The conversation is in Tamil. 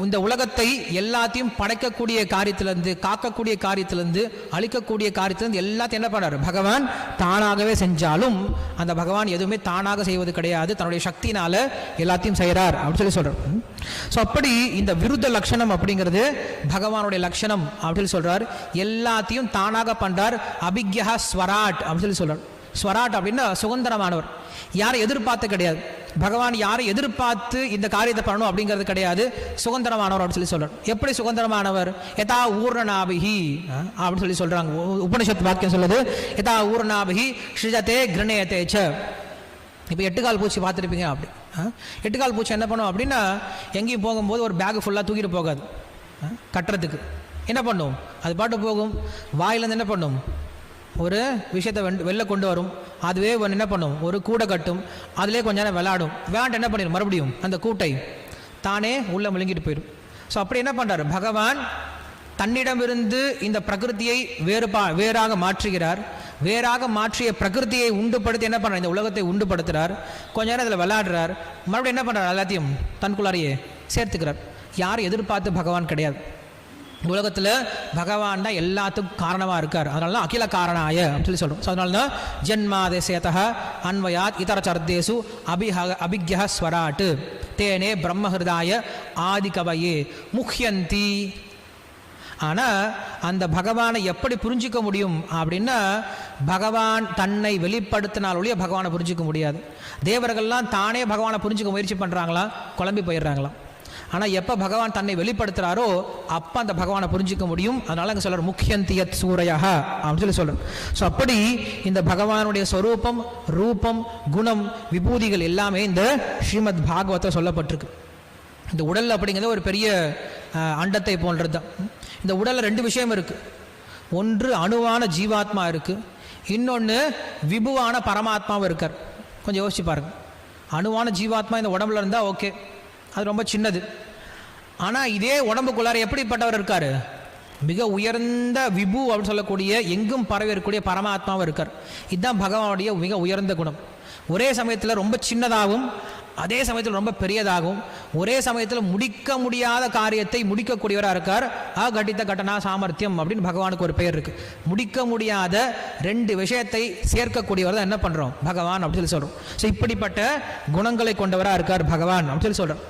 இந்த உலகத்தை எல்லாத்தையும் படைக்கக்கூடிய காரியத்திலிருந்து, காக்கக்கூடிய காரியத்திலிருந்து, அழிக்கக்கூடிய காரியத்திலிருந்து எல்லாத்தையும் என்ன பண்ணார் பகவான் தானாகவே செஞ்சாலும் அந்த பகவான் எதுவுமே தானாக செய்வது கிடையாது, தன்னுடைய சக்தினால எல்லாத்தையும் செய்கிறார் அப்படின்னு சொல்றார். ஸோ அப்படி இந்த விருத்த லட்சணம் அப்படிங்கிறது பகவானுடைய லட்சணம் அப்படின்னு சொல்றார். எல்லாத்தையும் தானாக பண்றார். அபிக்யா ஸ்வராட் அப்படின்னு சொல்றார். ஸ்வராட் அப்படின்னா சுதந்திரமானவர், யாரை எதிர்பார்த்து கிடையாது. பகவான் யாரை எதிர்பார்த்து இந்த காரியத்தை பண்ணணும் அப்படிங்கிறது கிடையாது, சுதந்திரமானவர் அப்படின்னு சொல்றார். எப்படி சுதந்திரமானவர்? யதா ஊர்ணநாபிஹி அப்படின்னு சொல்றாங்க. உபனிஷத் வாக்கியம் சொல்லுது, யதா ஊர்ணநாபிஹி ஸ்ருஜதே கிருணயதே ச. இப்போ 8 கால் பூச்சி பார்த்துருப்பீங்க. அப்படி 8 கால் பூச்சி என்ன பண்ணும் அப்படின்னா, எங்கேயும் போகும்போது ஒரு பேக் ஃபுல்லாக தூக்கிட்டு போகாது, கட்டுறதுக்கு என்ன பண்ணும், அது பாட்டு போகும். வாயிலேருந்து என்ன பண்ணும், ஒரு விஷயத்தை வெளில கொண்டு வரும். அதுவே என்ன பண்ணும், ஒரு கூடை கட்டும், அதிலே கொஞ்ச நேரம் விளையாடும். விளையாண்டு என்ன பண்ணிடும், மறுபடியும் அந்த கூட்டை தானே உள்ள முழுங்கிட்டு போயிடும். ஸோ அப்படி என்ன பண்ணுறார் பகவான், தன்னிடமிருந்து இந்த பிரகிருதியை வேறாக மாற்றுகிறார். வேறாக மாற்றிய பிரகிருதியை உண்டுபடுத்தி என்ன பண்ணுறார், இந்த உலகத்தை உண்டுபடுத்துகிறார். கொஞ்ச நேரம் இதில் விளையாடுறார், மறுபடியும் என்ன பண்ணுறார், எல்லாத்தையும் தனக்குள்ளாரையே சேர்த்துக்கிறார். யாரும் எதிர்பார்த்து பகவான் கிடையாது. உலகத்தில் பகவான் தான் எல்லாத்துக்கும் காரணமாக இருக்கார். அதனால தான் அகில காரணாய அப்படின்னு சொல்கிறோம். ஸோ அதனால தான் ஜென்மாதேசேதா அன்வயாத் இதர சர்தேசு அபிக்யா ஸ்வராட்டு தேனே பிரம்மஹிருதாய ஆதிகவையே முஹ்யந்தி. ஆனால் அந்த பகவானை எப்படி புரிஞ்சிக்க முடியும் அப்படின்னா, பகவான் தன்னை வெளிப்படுத்தினால் ஒழிய பகவானை புரிஞ்சிக்க முடியாது. தேவர்கள்லாம் தானே பகவானை புரிஞ்சிக்க முயற்சி பண்ணுறாங்களா, குழம்பி போயிடுறாங்களாம். ஆனால் எப்போ பகவான் தன்னை வெளிப்படுத்துகிறாரோ அப்போ அந்த பகவானை புரிஞ்சிக்க முடியும். அதனால அங்கே சொல்கிறார் முக்கியந்தியத் சூரையா அப்படின்னு சொல்கிறார். ஸோ அப்படி இந்த பகவானுடைய ஸ்வரூபம், ரூபம், குணம், விபூதிகள் எல்லாமே இந்த ஸ்ரீமத் பாகவத்தை சொல்லப்பட்டிருக்கு. இந்த உடல் அப்படிங்கிறது ஒரு பெரிய அண்டத்தை போன்றது தான். இந்த உடலில் 2 விஷயம் இருக்குது. ஒன்று அணுவான ஜீவாத்மா இருக்குது, இன்னொன்று விபுவான பரமாத்மாவும் இருக்கார். கொஞ்சம் யோசிச்சு பாருங்க. அணுவான ஜீவாத்மா இந்த உடம்புல இருந்தால் ஓகே, அது ரொம்ப சின்னது. ஆனால் இதே உடம்புக்குள்ளார எப்படிப்பட்டவர் இருக்கார், மிக உயர்ந்த விபு அப்படின்னு சொல்லக்கூடிய எங்கும் பரவி இருக்கக்கூடிய பரமாத்மாவும் இருக்கார். இதுதான் பகவானுடைய மிக உயர்ந்த குணம். ஒரே சமயத்தில் ரொம்ப சின்னதாகவும் அதே சமயத்தில் ரொம்ப பெரியதாகவும், ஒரே சமயத்தில் முடிக்க முடியாத காரியத்தை முடிக்கக்கூடியவராக இருக்கார். கட்டித்த கட்டனா சாமர்த்தியம் அப்படின்னு பகவானுக்கு ஒரு பெயர் இருக்குது. முடிக்க முடியாத 2 விஷயத்தை சேர்க்கக்கூடியவர் தான் என்ன பண்ணுறோம், பகவான் அப்படின்னு சொல்லி சொல்கிறோம். ஸோ இப்படிப்பட்ட குணங்களை கொண்டவராக இருக்கார் பகவான் அப்படின்னு சொல்லி சொல்கிறோம்.